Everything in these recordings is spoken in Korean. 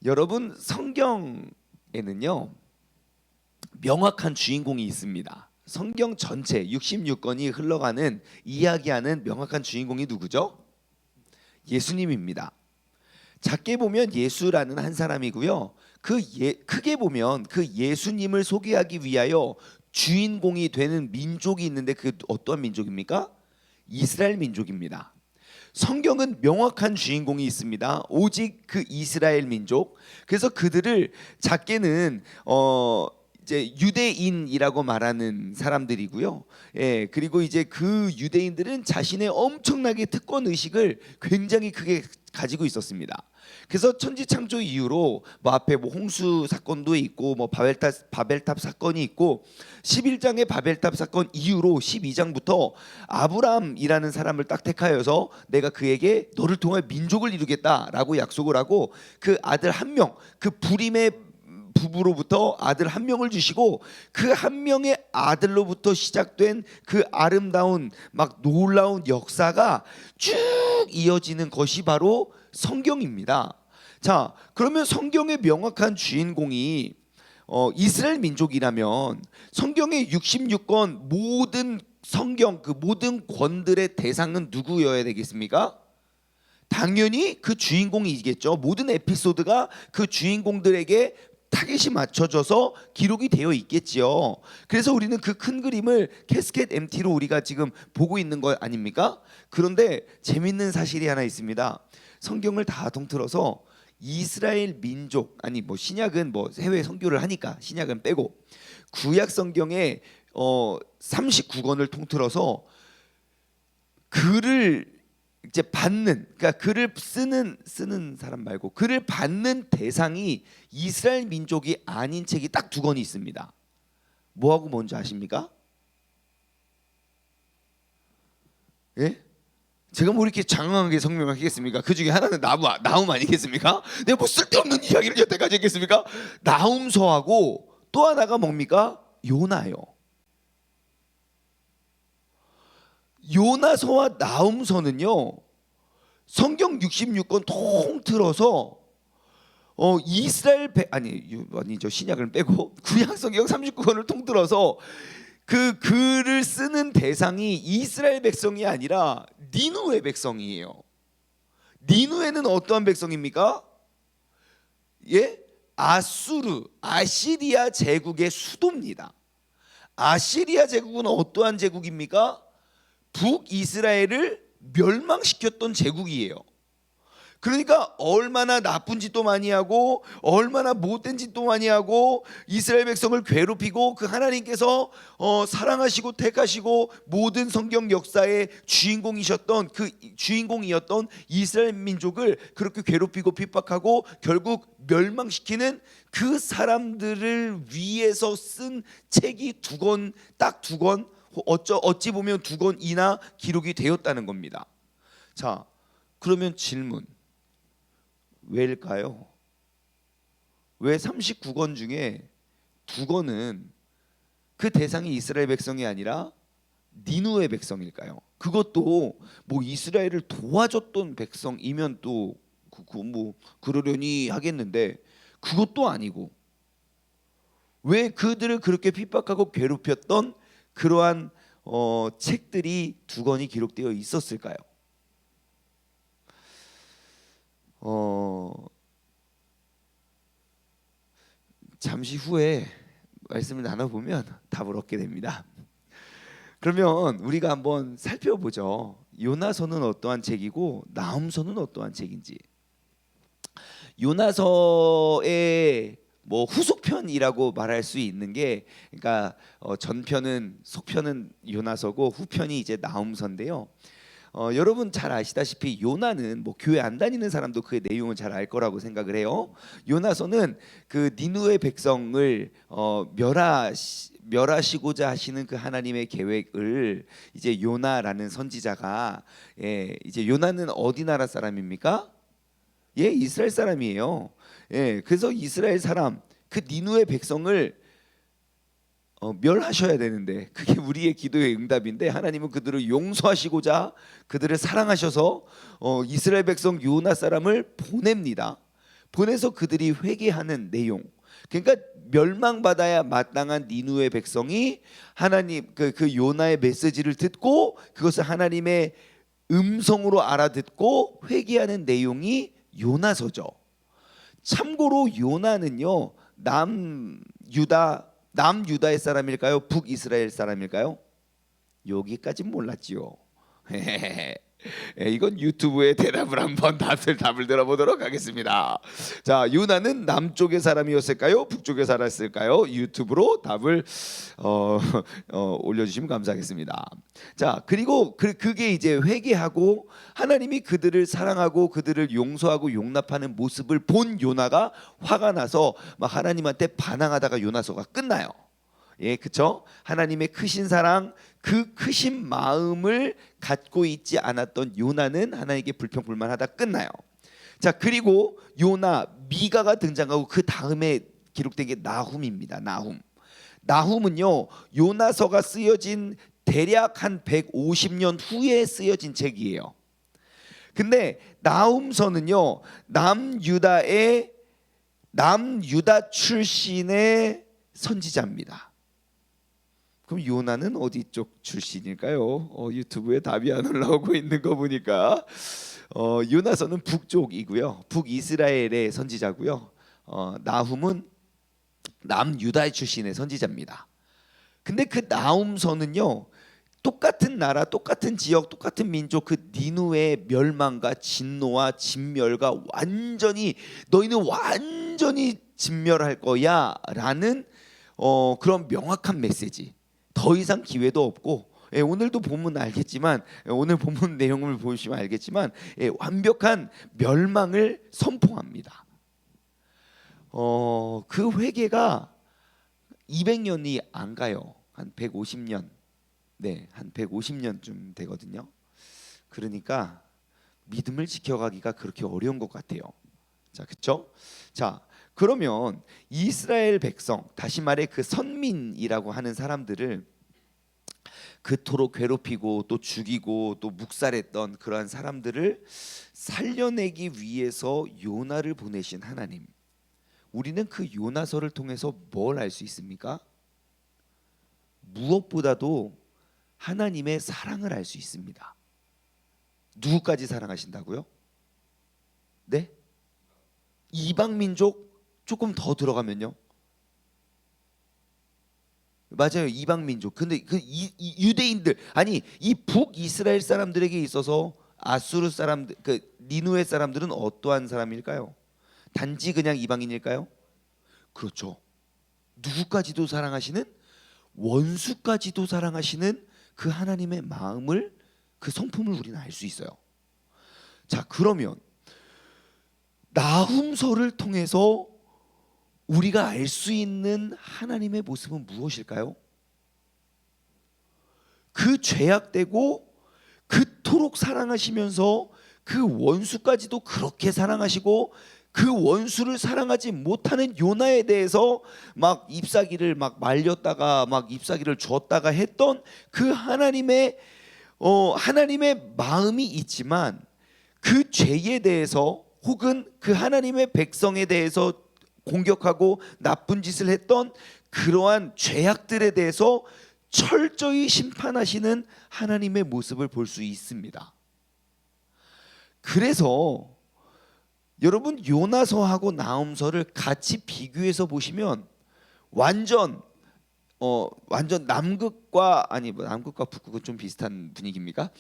여러분, 성경에는요 명확한 주인공이 있습니다. 성경 전체 66권이 흘러가는 이야기하는 명확한 주인공이 누구죠? 예수님입니다. 작게 보면 예수라는 한 사람이고요. 크게 보면 그 예수님을 소개하기 위하여 주인공이 되는 민족이 있는데 그 어떠한 민족입니까? 이스라엘 민족입니다. 성경은 명확한 주인공이 있습니다. 오직 그 이스라엘 민족. 그래서 그들을 작게는 이제 유대인이라고 말하는 사람들이고요. 예, 그리고 이제 그 유대인들은 자신의 엄청나게 특권 의식을 굉장히 크게 가지고 있었습니다. 그래서 천지창조 이후로 뭐 앞에 뭐 홍수 사건도 있고 뭐 바벨탑 사건이 있고 11장의 바벨탑 사건 이후로 12장부터 아브라함이라는 사람을 딱 택하여서 내가 그에게 너를 통해 민족을 이루겠다라고 약속을 하고 그 아들 한 명, 그 부림의 부부로부터 아들 한 명을 주시고 그 한 명의 아들로부터 시작된 그 아름다운 막 놀라운 역사가 쭉 이어지는 것이 바로 성경입니다. 자, 그러면 성경의 명확한 주인공이 이스라엘 민족이라면 성경의 66권 모든 성경 그 모든 권들의 대상은 누구여야 되겠습니까? 당연히 그 주인공이겠죠. 모든 에피소드가 그 주인공들에게 타겟이 맞춰져서 기록이 되어 있겠지요. 그래서 우리는 그 큰 그림을 캐스켓 MT로 우리가 지금 보고 있는 거 아닙니까? 그런데 재밌는 사실이 하나 있습니다. 성경을 다 통틀어서 이스라엘 민족, 아니 뭐 신약은 뭐 해외 선교를 하니까 신약은 빼고 구약 성경의 39권을 통틀어서 글을 이제 받는, 그러니까 글을 쓰는 사람 말고 글을 받는 대상이 이스라엘 민족이 아닌 책이 딱 두 권이 있습니다. 뭐하고 뭔지 아십니까? 예? 제가 뭐 이렇게 장황하게 설명하겠습니까? 그 중에 하나는 나움 아니겠습니까? 내가 뭐 쓸데없는 이야기를 여태까지 했겠습니까? 나움서하고 또 하나가 뭡니까? 요나요. 요나서와 나움서는요 성경 66권 통틀어서 이스라엘 아니죠 신약을 빼고 구약 성경 39권을 통틀어서 그 글을 쓰는 대상이 이스라엘 백성이 아니라 니누의 백성이에요. 니누에는 어떠한 백성입니까? 예? 아시리아 제국의 수도입니다. 아시리아 제국은 어떠한 제국입니까? 북이스라엘을 멸망시켰던 제국이에요. 그러니까 얼마나 나쁜 짓도 많이 하고 얼마나 못된 짓도 많이 하고 이스라엘 백성을 괴롭히고 그 하나님께서 사랑하시고 택하시고 모든 성경 역사의 주인공이셨던 그 주인공이었던 이스라엘 민족을 그렇게 괴롭히고 핍박하고 결국 멸망시키는 그 사람들을 위해서 쓴 책이 딱 두 권 어찌 보면 두 권이나 기록이 되었다는 겁니다. 자, 그러면 질문, 왜일까요? 왜 39권 중에 두 권은 그 대상이 이스라엘 백성이 아니라 니누의 백성일까요? 그것도 뭐 이스라엘을 도와줬던 백성이면 또 뭐 그러려니 하겠는데 그것도 아니고 왜 그들을 그렇게 핍박하고 괴롭혔던 그러한 책들이 두 권이 기록되어 있었을까요? 잠시 후에 말씀을 나눠보면 답을 얻게 됩니다. 그러면 우리가 한번 살펴보죠. 요나서는 어떠한 책이고 나훔서는 어떠한 책인지. 요나서의 뭐 후속편이라고 말할 수 있는 게, 그러니까 전편은 속편은 요나서고 후편이 이제 나훔서인데요. 여러분 잘 아시다시피 요나는 뭐 교회 안 다니는 사람도 그 내용을 잘 알 거라고 생각을 해요. 요나서는 그 니느웨 백성을 멸하시고자 하시는 그 하나님의 계획을 이제 요나라는 선지자가 이제 요나는 어디 나라 사람입니까? 예, 이스라엘 사람이에요. 예, 그래서 이스라엘 사람 그 니느웨 백성을 멸하셔야 되는데 그게 우리의 기도의 응답인데 하나님은 그들을 용서하시고자 그들을 사랑하셔서 이스라엘 백성 요나 사람을 보냅니다. 보내서 그들이 회개하는 내용. 그러니까 멸망받아야 마땅한 니누의 백성이 하나님 그 요나의 메시지를 듣고 그것을 하나님의 음성으로 알아듣고 회개하는 내용이 요나서죠. 참고로 요나는요 남유다의 사람일까요? 북이스라엘 사람일까요? 여기까진 몰랐지요. 이건 유튜브에 대답을 한번 답을 들어보도록 하겠습니다. 자, 요나는 남쪽의 사람이었을까요? 북쪽에 살았을까요? 유튜브로 답을 올려주시면 감사하겠습니다. 자, 그리고 그게 이제 회개하고 하나님이 그들을 사랑하고 그들을 용서하고 용납하는 모습을 본 요나가 화가 나서 막 하나님한테 반항하다가 요나서가 끝나요. 예, 그렇죠? 하나님의 크신 사랑, 그 크신 마음을 갖고 있지 않았던 요나는 하나님께 불평불만하다 끝나요. 자, 그리고 요나, 미가가 등장하고 그 다음에 기록된 게 나훔입니다. 나훔은요 요나서가 쓰여진 대략 한 150년 후에 쓰여진 책이에요. 근데 나훔서는요 남유다 출신의 선지자입니다. 그럼 요나는 어디 쪽 출신일까요? 유튜브에 답이 안 올라오고 있는 거 보니까 요나서는 북쪽이고요. 북이스라엘의 선지자고요. 나훔은 남유다 출신의 선지자입니다. 근데 그 나훔서는요 똑같은 나라, 똑같은 지역, 똑같은 민족 그 니누의 멸망과 진노와 진멸과 너희는 완전히 진멸할 거야라는 그런 명확한 메시지. 더 이상 기회도 없고 오늘도 보면 알겠지만 오늘 본문 내용을 보시면 알겠지만 완벽한 멸망을 선포합니다. 그 회개가 200년이 안 가요. 한 150년. 네, 한 150년쯤 되거든요. 그러니까 믿음을 지켜가기가 그렇게 어려운 것 같아요. 자, 그렇죠? 자, 그러면 이스라엘 백성, 다시 말해 그 선민이라고 하는 사람들을 그토록 괴롭히고 또 죽이고 또 묵살했던 그러한 사람들을 살려내기 위해서 요나를 보내신 하나님. 우리는 그 요나서를 통해서 뭘 알 수 있습니까? 무엇보다도 하나님의 사랑을 알 수 있습니다. 누구까지 사랑하신다고요? 네? 이방 민족 조금 더 들어가면요. 맞아요, 이방 민족. 근데 그 유대인들, 아니 이 북이스라엘 사람들에게 있어서 아수르 사람들, 그 니누의 사람들은 어떠한 사람일까요? 단지 그냥 이방인일까요? 그렇죠. 누구까지도 사랑하시는, 원수까지도 사랑하시는 그 하나님의 마음을, 그 성품을 우리는 알 수 있어요. 자, 그러면 나훔서를 통해서 우리가 알 수 있는 하나님의 모습은 무엇일까요? 그 죄악되고 그토록 사랑하시면서 그 원수까지도 그렇게 사랑하시고 그 원수를 사랑하지 못하는 요나에 대해서 막 잎사귀를 막 말렸다가 막 잎사귀를 줬다가 했던 그 하나님의 마음이 있지만 그 죄에 대해서 혹은 그 하나님의 백성에 대해서 공격하고 나쁜 짓을 했던 그러한 죄악들에 대해서 철저히 심판하시는 하나님의 모습을 볼 수 있습니다. 그래서 여러분 요나서하고 나훔서를 같이 비교해서 보시면 완전 남극과 남극과 북극은 좀 비슷한 분위기입니까?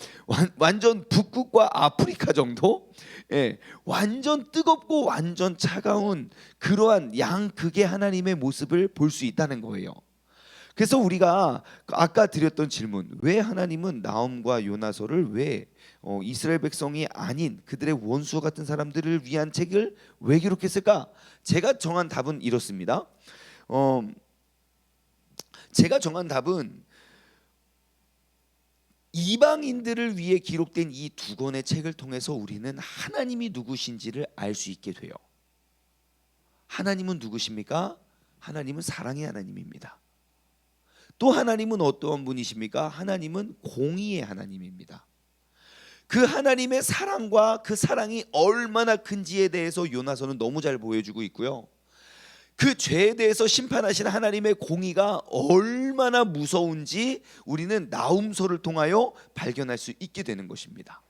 완전 북극과 아프리카 정도? 예, 완전 뜨겁고 완전 차가운 그러한 양극의 하나님의 모습을 볼 수 있다는 거예요. 그래서 우리가 아까 드렸던 질문, 왜 하나님은 나훔과 요나서를 왜 이스라엘 백성이 아닌 그들의 원수 같은 사람들을 위한 책을 왜 기록했을까? 제가 정한 답은 이렇습니다. 제가 정한 답은 이방인들을 위해 기록된 이 두 권의 책을 통해서 우리는 하나님이 누구신지를 알 수 있게 돼요. 하나님은 누구십니까? 하나님은 사랑의 하나님입니다. 또 하나님은 어떠한 분이십니까? 하나님은 공의의 하나님입니다. 그 하나님의 사랑과 그 사랑이 얼마나 큰지에 대해서 요나서는 너무 잘 보여주고 있고요. 그 죄에 대해서 심판하신 하나님의 공의가 얼마나 무서운지 우리는 나훔서를 통하여 발견할 수 있게 되는 것입니다.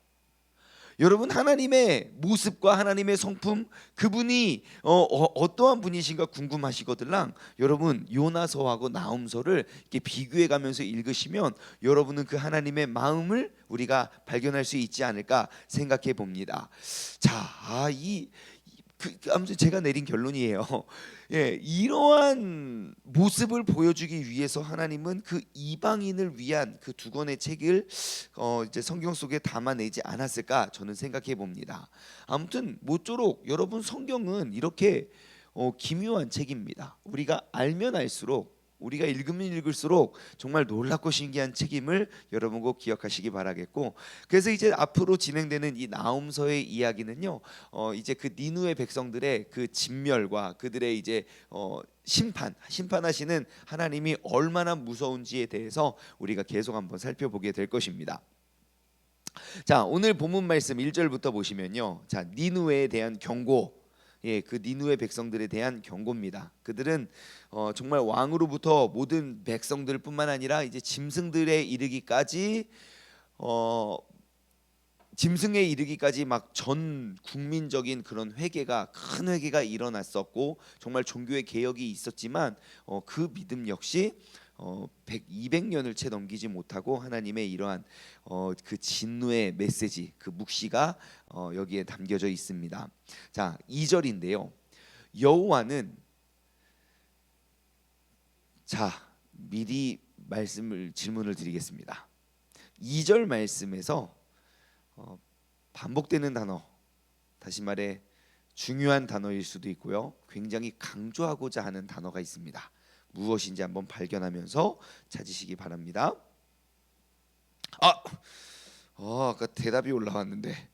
여러분, 하나님의 모습과 하나님의 성품, 그분이 어떠한 분이신가 궁금하시거들랑 여러분 요나서하고 나훔서를 이렇게 비교해 가면서 읽으시면 여러분은 그 하나님의 마음을 우리가 발견할 수 있지 않을까 생각해 봅니다. 자, 아무튼 제가 내린 결론이에요. 예, 이러한 모습을 보여주기 위해서 하나님은 그 이방인을 위한 그 두 권의 책을 이제 성경 속에 담아내지 않았을까 저는 생각해 봅니다. 아무튼 모쪼록 여러분, 성경은 이렇게 기묘한 책입니다. 우리가 알면 알수록, 우리가 읽으면 읽을수록 정말 놀랍고 신기한 책임을 여러분 꼭 기억하시기 바라겠고, 그래서 이제 앞으로 진행되는 이 나훔서의 이야기는요, 이제 그 니느웨 백성들의 그 진멸과 그들의 이제 심판하시는 하나님이 얼마나 무서운지에 대해서 우리가 계속 한번 살펴보게 될 것입니다. 자, 오늘 본문 말씀 1절부터 보시면요, 자, 니느웨에 대한 경고, 예, 그 니느웨 백성들에 대한 경고입니다. 그들은 정말 왕으로부터 모든 백성들뿐만 아니라 이제 짐승에 이르기까지 막 전 국민적인 그런 큰 회개가 일어났었고 정말 종교의 개혁이 있었지만 그 믿음 역시 200년을 채 넘기지 못하고 하나님의 이러한 그 진노의 메시지, 그 묵시가 여기에 담겨져 있습니다. 자, 2절인데요. 여호와는, 자, 미리 질문을 드리겠습니다. 2절 말씀에서 반복되는 단어, 다시 말해 중요한 단어일 수도 있고요, 굉장히 강조하고자 하는 단어가 있습니다. 무엇인지 한번 발견하면서 찾으시기 바랍니다. 아까 대답이 올라왔는데,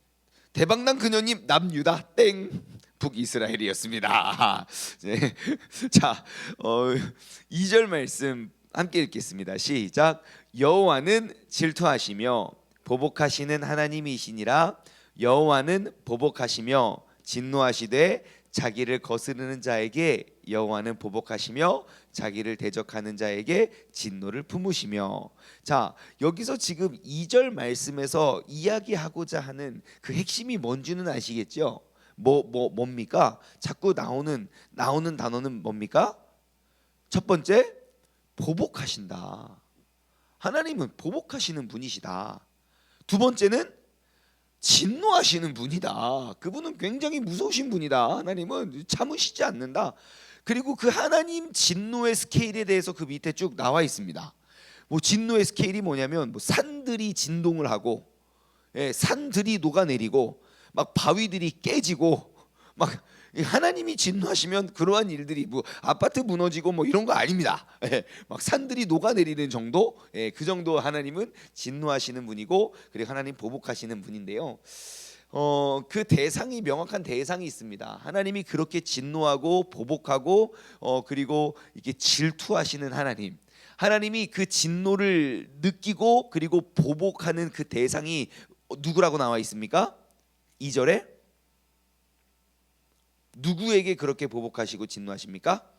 대박난 그녀님 남유다 땡 북이스라엘이었습니다. 네. 자, 2절 말씀 함께 읽겠습니다. 시작. 여호와는 질투하시며 보복하시는 하나님이시니라. 여호와는 보복하시며 진노하시되 자기를 거스르는 자에게 여호와는 보복하시며 자기를 대적하는 자에게 진노를 품으시며. 자, 여기서 지금 2절 말씀에서 이야기하고자 하는 그 핵심이 뭔지는 아시겠죠? 뭡니까? 자꾸 나오는 단어는 뭡니까? 첫 번째, 보복하신다. 하나님은 보복하시는 분이시다. 두 번째는 진노하시는 분이다. 그분은 굉장히 무서우신 분이다. 하나님은 참으시지 않는다. 그리고 그 하나님 진노의 스케일에 대해서 그 밑에 쭉 나와 있습니다. 진노의 스케일이 뭐냐면 산들이 진동을 하고, 산들이 녹아내리고, 막 바위들이 깨지고, 막 하나님이 진노하시면 그러한 일들이 아파트 무너지고 이런 거 아닙니다. 막 산들이 녹아내리는 정도, 그 정도 하나님은 진노하시는 분이고, 그리고 하나님 보복하시는 분인데요. 그 대상이, 명확한 대상이 있습니다. 하나님이 그렇게 진노하고 보복하고 그리고 이렇게 질투하시는 하나님이 그 진노를 느끼고 그리고 보복하는 그 대상이 누구라고 나와 있습니까? 2절에 누구에게 그렇게 보복하시고 진노하십니까?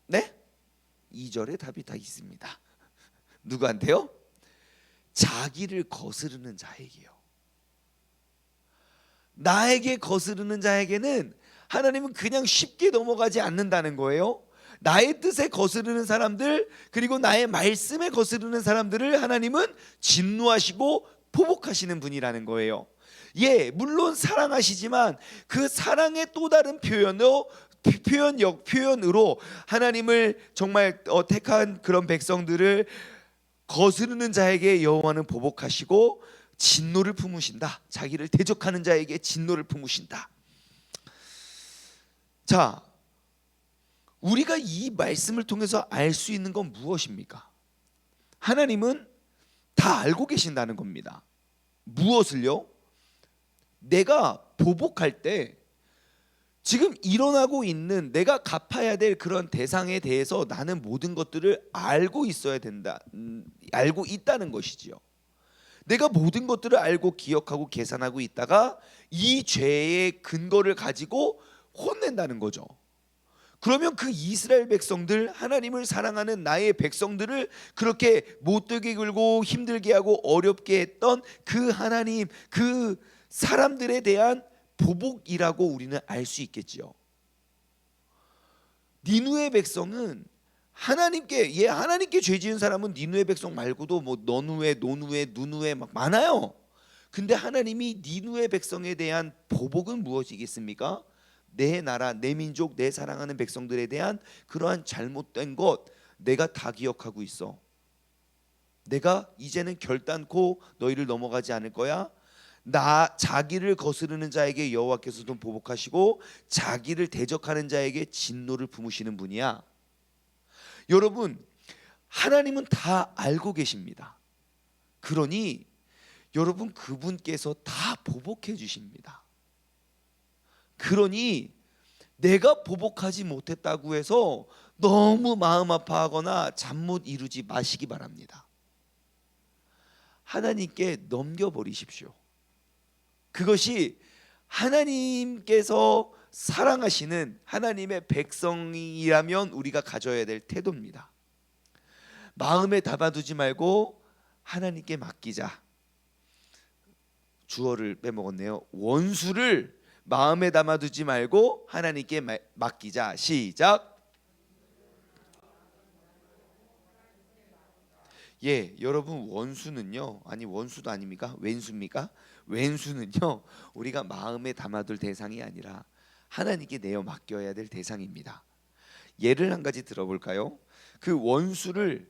네? 2절에 답이 다 있습니다. 누구한테요? 자기를 거스르는 자에게요. 나에게 거스르는 자에게는 하나님은 그냥 쉽게 넘어가지 않는다는 거예요. 나의 뜻에 거스르는 사람들, 그리고 나의 말씀에 거스르는 사람들을 하나님은 진노하시고 보복하시는 분이라는 거예요. 예, 물론 사랑하시지만 그 사랑의 또 다른 표현으로 하나님을 정말 택한 그런 백성들을 거스르는 자에게 여호와는 보복하시고 진노를 품으신다. 자기를 대적하는 자에게 진노를 품으신다. 자, 우리가 이 말씀을 통해서 알 수 있는 건 무엇입니까? 하나님은 다 알고 계신다는 겁니다. 무엇을요? 내가 보복할 때 지금 일어나고 있는 내가 갚아야 될 그런 대상에 대해서 나는 모든 것들을 알고 있어야 된다. 알고 있다는 것이지요. 내가 모든 것들을 알고 기억하고 계산하고 있다가 이 죄의 근거를 가지고 혼낸다는 거죠. 그러면 그 이스라엘 백성들, 하나님을 사랑하는 나의 백성들을 그렇게 못되게 굴고 힘들게 하고 어렵게 했던 그 하나님, 그 사람들에 대한 보복이라고 우리는 알 수 있겠지요. 니누의 백성은 하나님께 죄 지은 사람은 니누의 백성 말고도 뭐 너누에, 노누에, 누누에 막 많아요. 근데 하나님이 니누의 백성에 대한 보복은 무엇이겠습니까? 내 나라, 내 민족, 내 사랑하는 백성들에 대한 그러한 잘못된 것 내가 다 기억하고 있어. 내가 이제는 결단코 너희를 넘어가지 않을 거야. 자기를 거스르는 자에게 여호와께서도 보복하시고 자기를 대적하는 자에게 진노를 품으시는 분이야. 여러분, 하나님은 다 알고 계십니다. 그러니 여러분, 그분께서 다 보복해 주십니다. 그러니 내가 보복하지 못했다고 해서 너무 마음 아파하거나 잠 못 이루지 마시기 바랍니다. 하나님께 넘겨버리십시오. 그것이 하나님께서 사랑하시는 하나님의 백성이라면 우리가 가져야 될 태도입니다. 마음에 담아두지 말고 하나님께 맡기자. 주어를 빼먹었네요. 원수를 마음에 담아두지 말고 하나님께 맡기자. 시작. 예, 여러분, 원수는요, 아니 원수도 아닙니까? 왼수입니까? 왼수는요, 우리가 마음에 담아둘 대상이 아니라 하나님께 내어 맡겨야 될 대상입니다. 예를 한 가지 들어볼까요? 그 원수를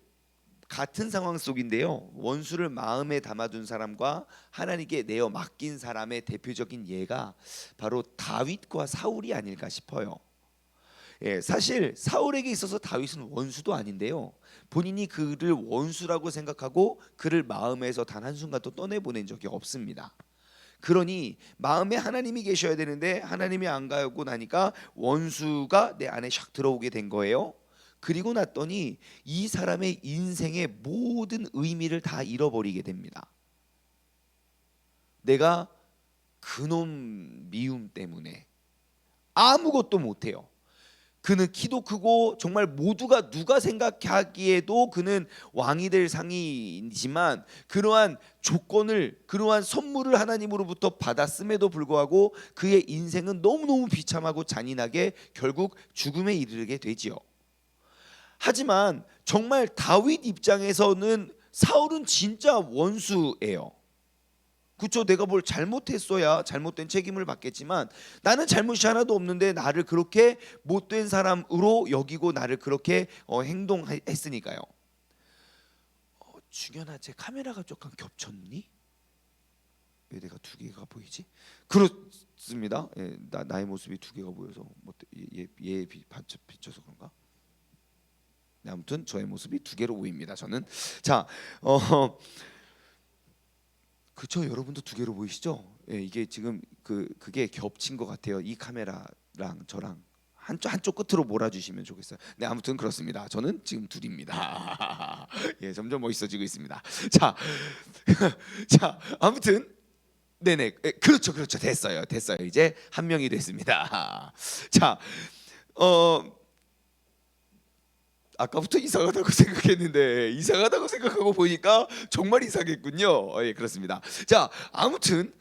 같은 상황 속인데요, 원수를 마음에 담아둔 사람과 하나님께 내어 맡긴 사람의 대표적인 예가 바로 다윗과 사울이 아닐까 싶어요. 예, 사실 사울에게 있어서 다윗은 원수도 아닌데요, 본인이 그를 원수라고 생각하고 그를 마음에서 단 한순간도 떠내보낸 적이 없습니다. 그러니 마음에 하나님이 계셔야 되는데 하나님이 안 가고 나니까 원수가 내 안에 샥 들어오게 된 거예요. 그리고 났더니 이 사람의 인생의 모든 의미를 다 잃어버리게 됩니다. 내가 그놈 미움 때문에 아무것도 못해요. 그는 키도 크고 정말 모두가 누가 생각하기에도 그는 왕이 될 상이지만 그러한 조건을, 그러한 선물을 하나님으로부터 받았음에도 불구하고 그의 인생은 너무너무 비참하고 잔인하게 결국 죽음에 이르게 되지요. 하지만 정말 다윗 입장에서는 사울은 진짜 원수예요. 그렇죠? 내가 뭘 잘못했어야 잘못된 책임을 받겠지만 나는 잘못이 하나도 없는데 나를 그렇게 못된 사람으로 여기고 나를 그렇게 행동했으니까요. 중현아, 제 카메라가 조금 겹쳤니? 왜 내가 두 개가 보이지? 그렇습니다. 예, 나의 모습이 두 개가 보여서 얘에 비춰서 그런가? 네, 아무튼 저의 모습이 두 개로 보입니다. 저는 자, 그렇죠. 여러분도 두 개로 보이시죠? 예, 이게 지금 그게 겹친 것 같아요. 이 카메라랑 저랑 한쪽 끝으로 몰아주시면 좋겠어요. 네, 아무튼 그렇습니다. 저는 지금 둘입니다. 예, 점점 멋있어지고 있습니다. 자, 자, 아무튼 네네, 그렇죠, 됐어요. 이제 한 명이 됐습니다. 자, 아까부터 이상하다고 생각했는데 이상하다고 생각하고 보니까 정말 이상했군요. 예, 그렇습니다. 자, 아무튼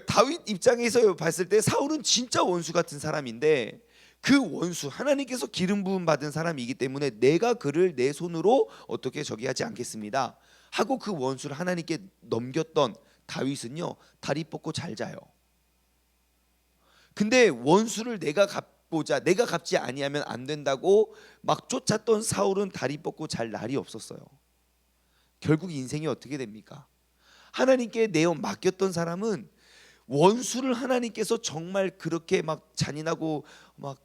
다윗 입장에서 봤을 때 사울은 진짜 원수 같은 사람인데 그 원수, 하나님께서 기름 부음 받은 사람이기 때문에 내가 그를 내 손으로 어떻게 저기 하지 않겠습니다 하고 그 원수를 하나님께 넘겼던 다윗은요, 다리 뻗고 잘 자요. 근데 원수를 내가 갚지 아니하면 안 된다고 막 쫓았던 사울은 다리 뻗고 잘 날이 없었어요. 결국 인생이 어떻게 됩니까? 하나님께 내어 맡겼던 사람은 원수를 하나님께서 정말 그렇게 막 잔인하고 막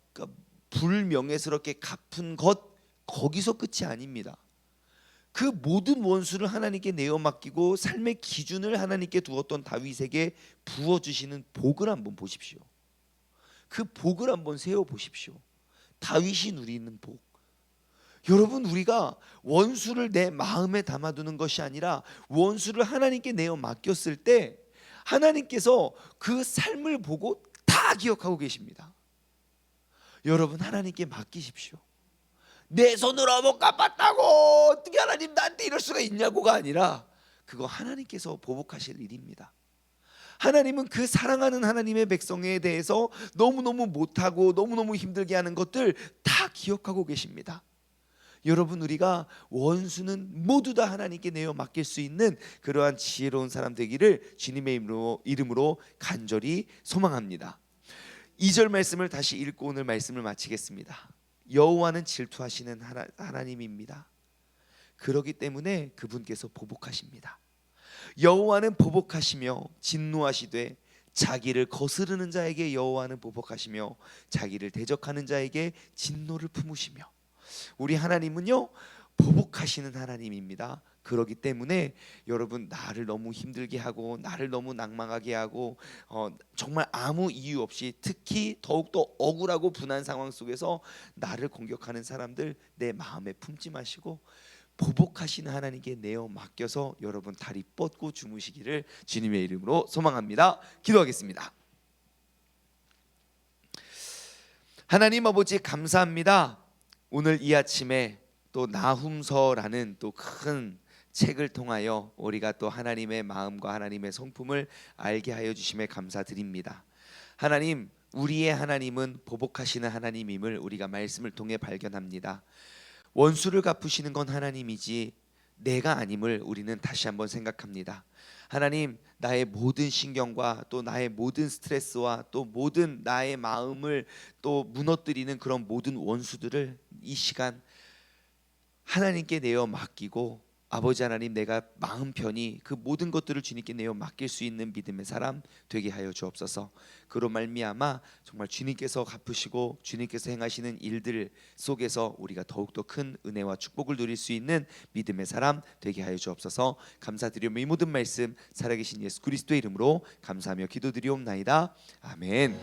불명예스럽게 갚은 것, 거기서 끝이 아닙니다. 그 모든 원수를 하나님께 내어 맡기고 삶의 기준을 하나님께 두었던 다윗에게 부어주시는 복을 한번 보십시오. 그 복을 한번 세워 보십시오. 다윗이 누리는 복. 여러분, 우리가 원수를 내 마음에 담아두는 것이 아니라 원수를 하나님께 내어 맡겼을 때 하나님께서 그 삶을 보고 다 기억하고 계십니다. 여러분, 하나님께 맡기십시오. 내 손으로 못 갚았다고 어떻게 하나님 나한테 이럴 수가 있냐고가 아니라 그거 하나님께서 보복하실 일입니다. 하나님은 그 사랑하는 하나님의 백성에 대해서 너무너무 못하고 너무너무 힘들게 하는 것들 다 기억하고 계십니다. 여러분, 우리가 원수는 모두 다 하나님께 내어 맡길 수 있는 그러한 지혜로운 사람 되기를 주님의 이름으로 간절히 소망합니다. 2절 말씀을 다시 읽고 오늘 말씀을 마치겠습니다. 여호와는 질투하시는 하나님입니다. 그렇기 때문에 그분께서 보복하십니다. 여호와는 보복하시며 진노하시되 자기를 거스르는 자에게 여호와는 보복하시며 자기를 대적하는 자에게 진노를 품으시며. 우리 하나님은요, 보복하시는 하나님입니다. 그렇기 때문에 여러분, 나를 너무 힘들게 하고 나를 너무 낭망하게 하고 정말 아무 이유 없이 특히 더욱더 억울하고 분한 상황 속에서 나를 공격하는 사람들 내 마음에 품지 마시고 보복하시는 하나님께 내어 맡겨서 여러분 다리 뻗고 주무시기를 주님의 이름으로 소망합니다. 기도하겠습니다. 하나님 아버지, 감사합니다. 오늘 이 아침에 또 나훔서라는 또 큰 책을 통하여 우리가 또 하나님의 마음과 하나님의 성품을 알게 하여 주심에 감사드립니다. 하나님, 우리의 하나님은 보복하시는 하나님임을 우리가 말씀을 통해 발견합니다. 원수를 갚으시는 건 하나님이지 내가 아님을 우리는 다시 한번 생각합니다. 하나님, 나의 모든 신경과 또 나의 모든 스트레스와 또 모든 나의 마음을 또 무너뜨리는 그런 모든 원수들을 이 시간 하나님께 내어 맡기고, 아버지 하나님, 내가 마음 편히 그 모든 것들을 주님께 내어 맡길 수 있는 믿음의 사람 되게 하여 주옵소서. 그로 말미암아 정말 주님께서 갚으시고 주님께서 행하시는 일들 속에서 우리가 더욱더 큰 은혜와 축복을 누릴 수 있는 믿음의 사람 되게 하여 주옵소서. 감사드리며 이 모든 말씀 살아계신 예수 그리스도의 이름으로 감사하며 기도드리옵나이다. 아멘.